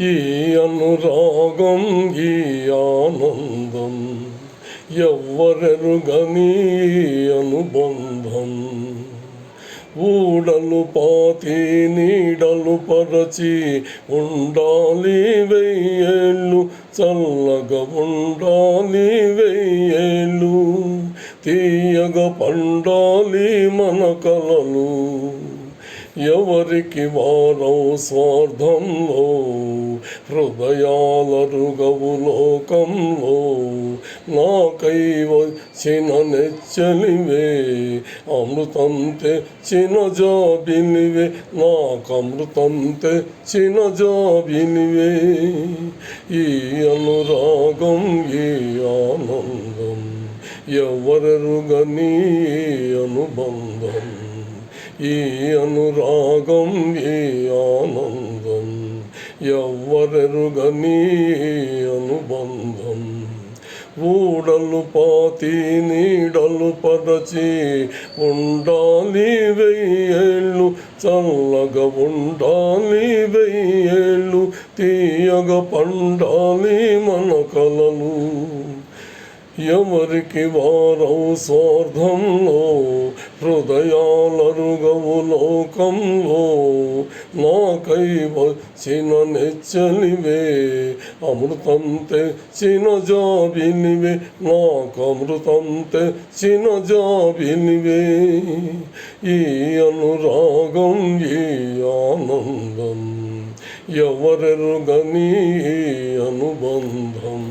ఈ అనురాగం ఈ ఆనందం ఎవ్వరెరుగని అనుబంధం ఊడలు పాతి నీడలు పరచి ఉండాలి వెయ్యేళ్ళు చల్లగా ఉండాలి వెయ్యేళ్ళు తీయగా పండాలి మన కలలు ఎవరికి వారో స్వార్థంలో హృదయాలరుగవు లోకంలో నాకై వచ్చిన నెచ్చలివే అమృతం తెచ్చిన జాబిలివే నాకమృతం తెచ్చిన జాబిలివే ఈ అనురాగం ఈ ఆనందం ఎవరెరుగని అనుబంధం ఈ అనురాగం ఈ ఆనందం ఎవ్వరెరుగని అనుబంధం ఊడలు పాతి నీడలు పరచి ఉండాలి వెయ్యేళ్ళు చల్లగా ఉండాలి వెయ్యేళ్ళు తీయగా పండాలి మన కలలు ఎవరికి వారో స్వార్థంలో హృదయాలరుగవు లోకంలో నాకై వచ్చిన నెచ్చలివే అమృతం తెచ్చిన జాబిలివే నాకమృతం తెచ్చిన జాబిలివే ఈ అనురాగం ఈ ఆనందం ఎవరెరుగని అనుబంధం